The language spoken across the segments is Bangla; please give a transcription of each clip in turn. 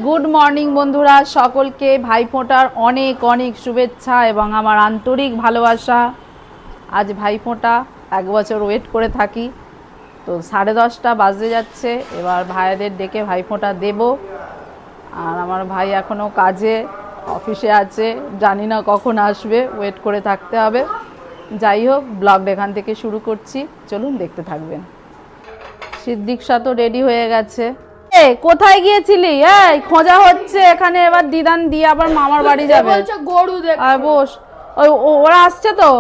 গুড মর্নিং বন্ধুরা, সকলকে ভাইফোঁটার অনেক অনেক শুভেচ্ছা এবং আমার আন্তরিক ভালোবাসা। আজ ভাইফোঁটা, এক বছর ওয়েট করে থাকি, তো 10:30 বাজতে যাচ্ছে। এবার ভাইদের ডেকে ভাইফোঁটা দেব। আর আমার ভাই এখনও কাজে অফিসে আছে, জানি না কখন আসবে, ওয়েট করে থাকতে হবে। যাই হোক, ব্লগটা এখান থেকে শুরু করছি, চলুন দেখতে থাকবেন। সিদ্দিকশা তো রেডি হয়ে গেছে। কোথায় গিয়েছিলি? এই খোঁজা হচ্ছে এখানে। এবার দিদান দিয়ে আবার মামার বাড়ি যাবে। গরু দেখ, বস, ওরা আসছে তো।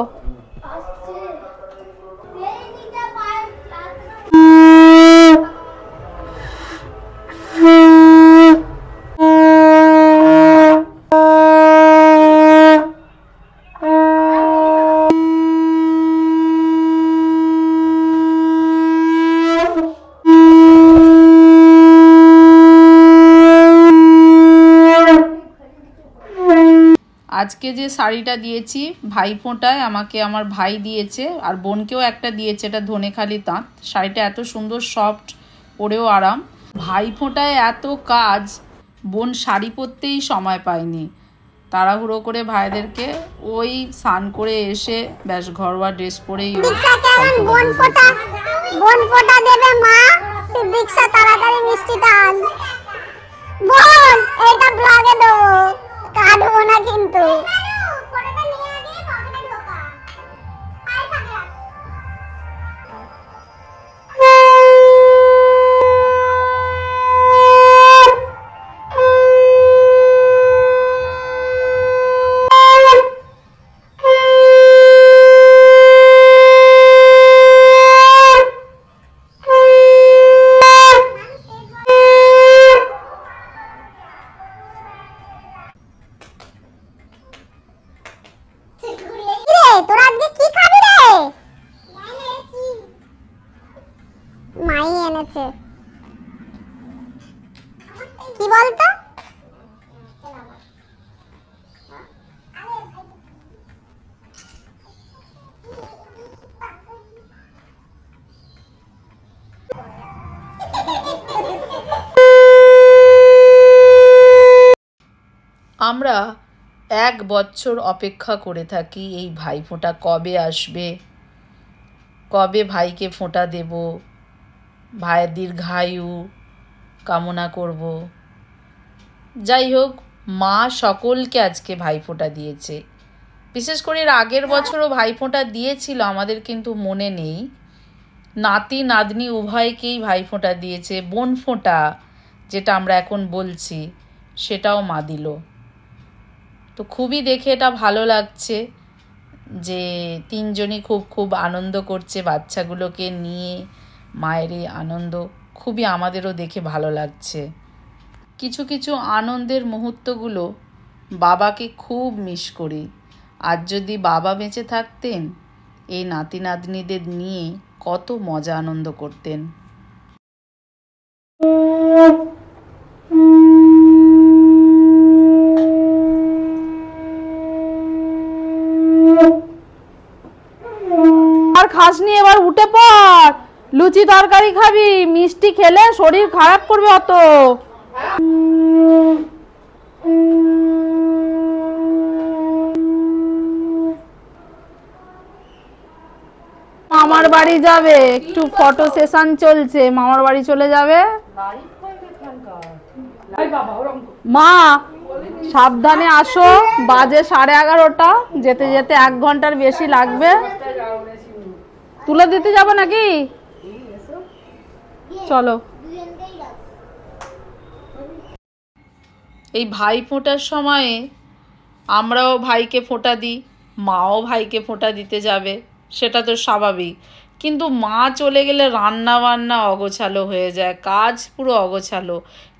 আজকে যে শাড়িটা দিয়েছি ভাইফোঁটায়, আমাকে আমার ভাই দিয়েছে, আর বোনকেও একটা দিয়েছে, এটা ধনেখালি তাঁত। শাড়িটা এত সুন্দর, সফট, পরেও আরাম। ভাইফোঁটায় এত কাজ, বোন শাড়ি পরতেই সময় পায়নি। তাড়াহুড়ো করে ভাইদেরকে ওই স্নান করে এসে ব্যাস ঘরোয়া ড্রেস পরেই তাড়াতাড়ি মিষ্টিটা আন। বোন, এটা ব্লগে দেবো, কাটবো না কিন্তু। কি বলতো? আমরা 1 বছর অপেক্ষা করে থাকি এই ভাইফোঁটা কবে আসবে, কবে ভাইকে ফোঁটা দেব, ভাইয়ের দীর্ঘায়ু কামনা করব। যাই হোক, মা সকলকে আজকে ভাইফোঁটা দিয়েছে। বিশেষ করে এর আগের বছরও ভাইফোঁটা দিয়েছিল, আমাদের কিন্তু মনে নেই। নাতি নাতনি উভয়কেই ভাইফোঁটা দিয়েছে। বোন ফোঁটা যেটা আমরা এখন বলছি, সেটাও মা দিল। তো খুবই দেখে এটা ভালো লাগছে যে তিনজনই খুব আনন্দ করছে বাচ্চাগুলোকে নিয়ে। মায়ের এই আনন্দ খুবই আমাদেরও দেখে ভালো লাগছে। কিছু কিছু আনন্দের মুহূর্তগুলো বাবাকে খুব মিস করি। আজ যদি বাবা বেঁচে থাকতেন, এই নাতি নাতনিদের নিয়ে কত মজা আনন্দ করতেন। আর খাসনি, এবার উঠে পড়। লুচি তরকারি খাবি? মিষ্টি খেলে শরীর খারাপ করবে অত। মামার বাড়ি যাবে, একটু ফটো সেশন চলছে, মামার বাড়ি চলে যাবে। মা সাবধানে আসো, বাজে 11:30, যেতে যেতে 1 ঘন্টার বেশি লাগবে। তুলে দিতে যাবো নাকি? চলো। এই ভাই ফোঁটার সময়ে আমরাও ভাইকে ফোঁটা দিই, মাও ভাইকে ফোঁটা দিতে যাবে, সেটা তো স্বাভাবিক। কিন্তু মা চলে গেলে রান্না বান্না অগোছালো হয়ে যায়, কাজ পুরো অগোছালো।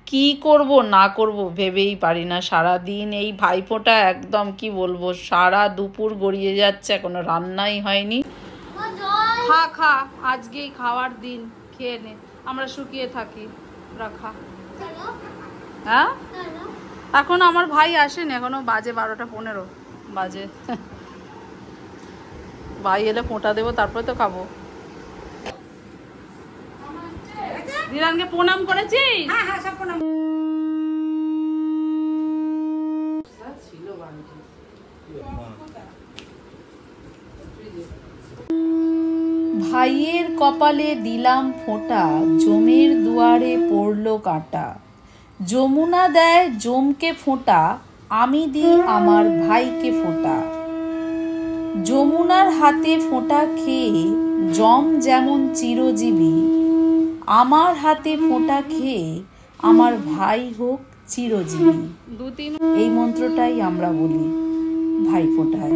কি করব না করব ভেবেই পারি না। সারাদিন এই ভাইফোঁটা একদম কি বলবো, সারা দুপুর গড়িয়ে যাচ্ছে, এখনো রান্নাই হয়নি। খা, আজকেই খাওয়ার দিন, খেয়ে নে। আমরা শুকিয়ে থাকি, রাখা। হ্যাঁ, এখন আমার ভাই আসেনি, এখনো বাজে 12:15 বাজে। ভাই এলে ফোঁটা দেবো, তারপরে তো খাবো। দিদানকে প্রণাম করেছিস? হ্যাঁ হ্যাঁ, সব প্রণাম। ভাইয়ের কপালে দিলাম ফোঁটা, জমের দুয়ারে পড়ল কাঁটা। যমুনা দেয় জমকে ফোঁটা, আমি দিই আমার ভাইকে ফোঁটা। যমুনার হাতে ফোঁটা খেয়ে জম যেমন চিরজীবী, আমার হাতে ফোঁটা খেয়ে আমার ভাই হোক চিরজীবী। এই মন্ত্রটাই আমরা বলি ভাই ফোঁটায়।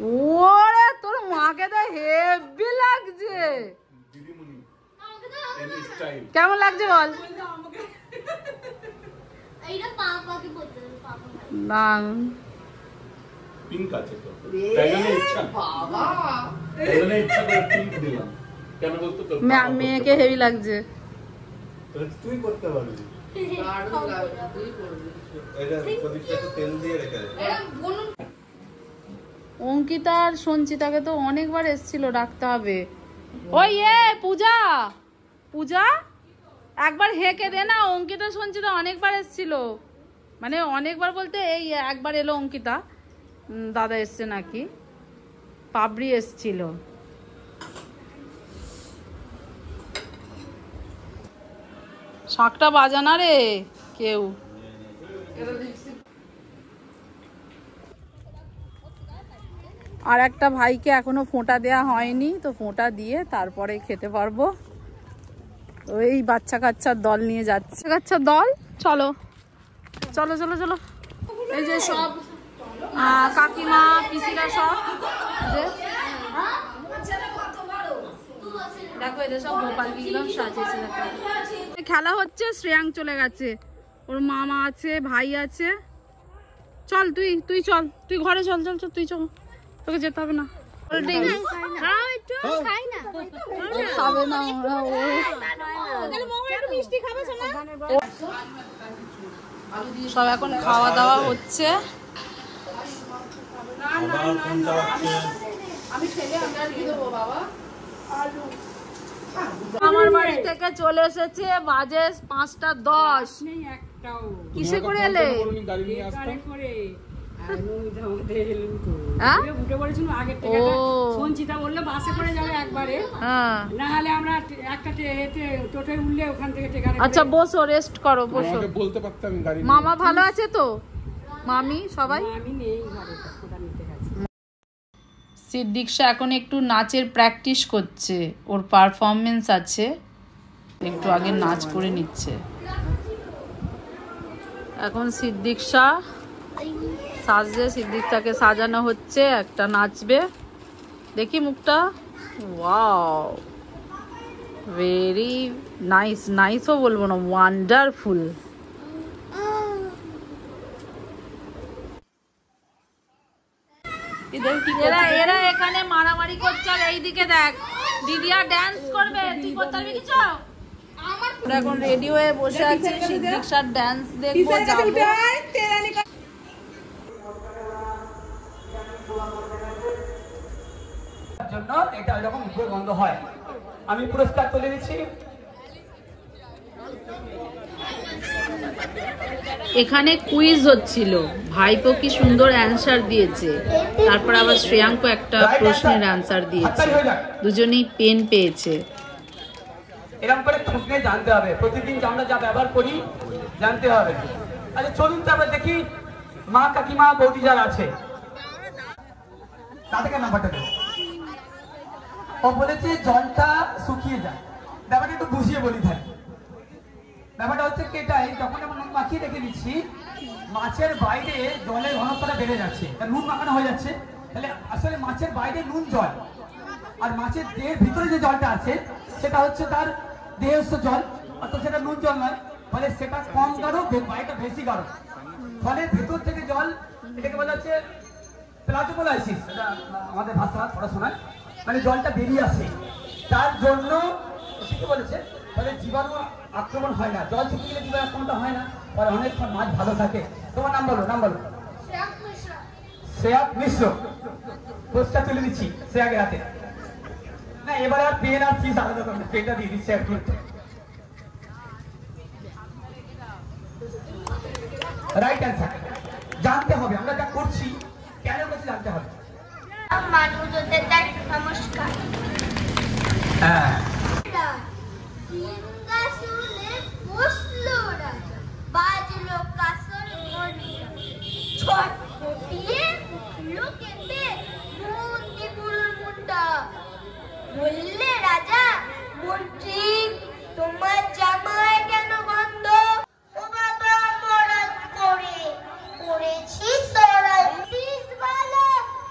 ওরে তোর মাকে তো হেভি লাগছে। কেমন লাগছে বল? না পিঙ্ক আছে তো, তাই জন্য ইচ্ছা বাবা, তাই জন্য ইচ্ছা করে পিঙ্ক দিলাম। কেন বলতো তো মেয়েকে হেভি লাগছে। তুই করতে পারবি, তুই করবি। এটা প্রদীপটা তো তেল দিয়ে রেখে দে। অঙ্কিতা আর সঞ্চিতাকে তো অনেকবার এসেছিল, ডাকতে হবে। ওই পূজা, পূজা একবার হেঁকে দে না। অঙ্কিতা সঞ্চিতা অনেকবার এসেছিল, মানে অনেকবার বলতে এই একবার এলো অঙ্কিতা, দাদা এসছে নাকি, পাবড়ি এসছিল। শাকটা বাজানা রে কেউ। আর একটা ভাইকে এখনো ফোঁটা দেয়া হয়নি, তো ফোঁটা দিয়ে তারপরে খেতে পারবো। ওই বাচ্চা কাচ্চার দল নিয়ে যাচ্ছে, কাচ্চার দল। চলো চলো চলো চলো। এই যে সব কাকিমা পিসিরা সব দেখো, এদের সব গোপালকে একদম সাজিয়েছে। খেলা হচ্ছে, শ্রেয়াং চলে গেছে, ওর মামা আছে, ভাই আছে। চল তুই চল, তুই ঘরে চল চল চল, তুই চল, তোকে যেতে হবে না। খাবে না সব, এখন খাওয়া দাওয়া হচ্ছে। আমার বাড়ি থেকে চলে এসেছে, বাজে 5:10। কিসে করে এলে? সঞ্চিতা বললো বাসে করে যাবে একবারে, না হলে আমরা একটা টোটোয় উঠলে ওখান থেকে। আচ্ছা বসো, রেস্ট করো, বসো। বলতে পারতাম গাড়ি। মামা ভালো আছে তো? মামি সবাই? আমি নেই ঘরে, কোথা নিতে গেছি। সিদ্দিকশা এখন একটু নাচের প্র্যাকটিস করছে, ওর পারফরমেন্স আছে, একটু আগে নাচ করে নিচ্ছে। এখন সিদ্দিকশা সাজছে, সিদ্দিকটাকে সাজানো হচ্ছে, একটা নাচবে। দেখি মুখটা। Wow, very nice. নাইসও বলবো না, ওয়ান্ডারফুল। এরা এখানে মারামারি করছে, আর এইদিকে দেখ দিদিয়া ড্যান্স করবে। তুই করতে পারবি কিছু? আমরা এখন রেডি হয়ে বসে আছি, সিদ্দিকশার ড্যান্স দেখবো, যাবো। জন্য এটা এরকম উপরে গন্ধ হয়। আমি পুরস্কার তুলে দিচ্ছি। এখানে কুইজ হচ্ছিল, ভাইপো কি সুন্দর অ্যানসার দিয়েছে, তারপর আবার শ্রেয়াঙ্ক একটা প্রশ্নের অ্যানসার দিয়েছে, দুজনেই পেন পেয়েছে। এরকম করে খুঁজে জানতে হবে, প্রতিদিন আমরা যা ব্যবহার করি জানতে হবে। আচ্ছা চলুন তারপর দেখি মা কাকিমা বৌদি যারা আছে তাদেরকে নাম্বারটা দেব। ও বলেছে জলটা শুকিয়ে যায়, ব্যাপারটা একটু বুঝিয়ে বলি। থাকে ব্যাপারটা হচ্ছে কি, এটাই যখন আমরা নুন মাখিয়ে রেখে দিচ্ছি, মাছের বাইরে জলের ঘনত্বটা বেড়ে যাচ্ছে, নুন মাখানো হয়ে যাচ্ছে। তাহলে আসলে মাছের বাইরে নুন জল, আর মাছের দেহের ভিতরে যে জলটা আছে সেটা হচ্ছে তার দেহস্থ জল, অর্থাৎ সেটা নুন জল নয়। ফলে সেটা কম গাঢ়, বাইরেটা বেশি গাঢ়। ফলে ভেতর থেকে জল, এটাকে বলা হচ্ছে প্লাজমোলাইসিস, এটা আমাদের ভাষা পড়াশোনায়, মানে জলটা বেরিয়ে আসে। তার জন্য ঠিকই বলেছে, ফলে জীবাণু আক্রমণ হয় না। জল শুকিয়ে গেলে জীবাণু আক্রমণটা হয় না, ফলে অনেকক্ষণ মাছ ভালো থাকে। তোমার নাম বলো, নাম বলো। শ্রেয়া মিশ্র পোস্টটা তুলে দিচ্ছি শ্রেয়াকে হাতে। না এবারে আর পেন আর ফিস আলাদা করবে, পেনটা দিয়ে দিচ্ছে একটু। Right answer. জানতে হবে আমরা যা করছি কেন করছি জানতে হবে। মানুষদের নমস্কার। হ্যাঁ সিংহাসনে বসলো রাজা, বাজলো কাসর ঘন্টা, ছটফটিয়ে উঠলো কেঁপে মন্ত্রী বুড়োর মুন্ডা। বললে রাজা, মন্ত্রী তোমার জামায় কেন গন্ধ? ও বাবা মরাদ করে করেছি সরাই, সতীশ ভালো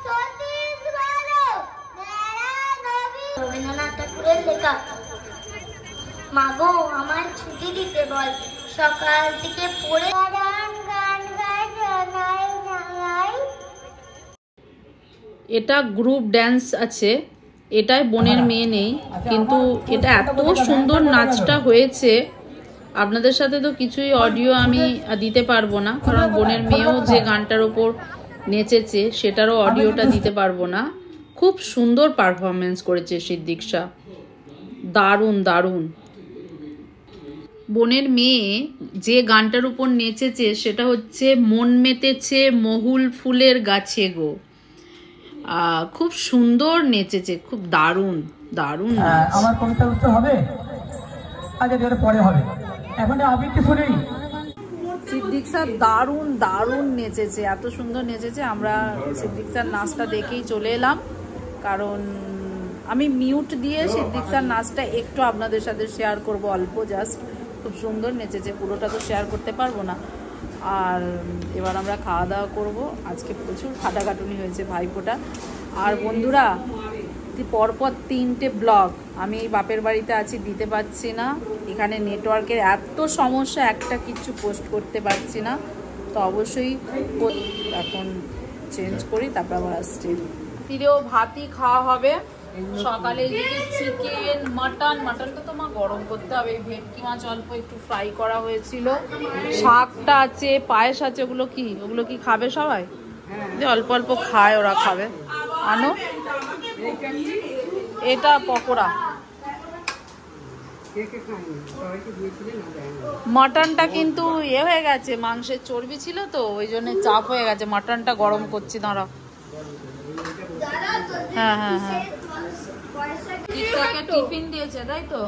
সতীশ ভালো, রবীন্দ্রনাথ ঠাকুরের লেখা। মাগো আমার ছুটি দিতে বল, সকাল থেকে পড়ে গান গান গাই। এটা গ্রুপ ড্যান্স আছে, এটাই বোনের মেয়ে নেই, কিন্তু এটা এত সুন্দর নাচটা হয়েছে। আপনাদের সাথে তো কিছুই অডিও আমি দিতে পারবো না, কারণ বোনের মেয়েও যে গানটার ওপর নেচেছে সেটারও অডিওটা দিতে পারবো না। খুব সুন্দর পারফরমেন্স করেছে সিদ্দিকশা, দারুণ দারুণ। বোনের মেয়ে যে গানটার উপর নেচেছে সেটা হচ্ছে মন মেতেছে মহুল ফুলের গাছে গো। খুব সুন্দর নেচেছে, খুব দারুণ দারুণ। আমার কবিতা উত্তর হবে আগে যেটা পরে হবে, এখন আবৃত্তি শুনেই। সিদ্দিক স্যার দারুণ দারুণ নেচেছে, এত সুন্দর নেচেছে। আমরা সিদ্দিক স্যার নাচটা দেখেই চলে এলাম, কারণ আমি মিউট দিয়ে সিদ্দিক স্যার নাচটা একটু আপনাদের সাথে শেয়ার করব, অল্প জাস্ট। খুব সুন্দর নেচেছে, পুরোটা তো শেয়ার করতে পারবো না। আর এবার আমরা খাওয়া দাওয়া করবো। আজকে প্রচুর খাটাখাটুনি হয়েছে ভাইফোঁটা। আর বন্ধুরা, পরপর 3টে ব্লগ আমি এই বাপের বাড়িতে আছি, দিতে পারছি না। এখানে নেটওয়ার্কের এত সমস্যা, একটা কিছু পোস্ট করতে পারছি না। তো অবশ্যই এখন চেঞ্জ করি, তারপর আবার আসছি। ফিরেও ভাতই খাওয়া হবে। সকালে এদিকে চিকেন, মাটনটা তো মা গরম করতে হবে। এই ভেটকি মাছ অল্প একটু ফ্রাই করা হয়েছিল, শাকটা আছে, পায়েস আছে। ওগুলো কি খাবে সবাই? অল্প অল্প খায়, ওরা খাবে। আনো, এটা পকোড়া। মাটনটা কিন্তু হয়ে গেছে, মাংসের চর্বি ছিল তো ওই জন্য চাপ হয়ে গেছে। মাটনটা গরম করছি, দাঁড়া। হ্যাঁ হ্যাঁ হ্যাঁ, টিফিন দিয়েছে তাই তো?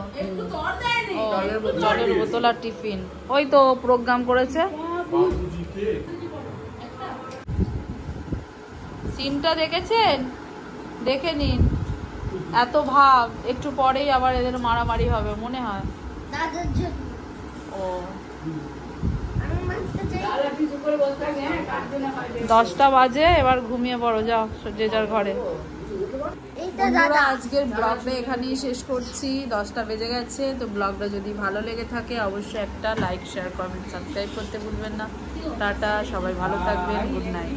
জলের বোতল আর টিফিন, ওই তো প্রোগ্রাম করেছে। সিনটা দেখেছেন? দেখে নিন। এত ভাব, একটু পরেই আবার এদের মারামারি হবে মনে হয়। ও 10টা বাজে, এবার ঘুমিয়ে পড়ো, যাও যে যার ঘরে। আজকের ব্লগটা এখানেই শেষ করছি, 10টা বেজে গেছে। তো ব্লগটা যদি ভালো লেগে থাকে অবশ্যই একটা লাইক, শেয়ার, কমেন্ট, সাবস্ক্রাইব করতে ভুলবেন না। টাটা, সবাই ভালো থাকবেন, গুড নাইট,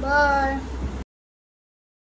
বাই।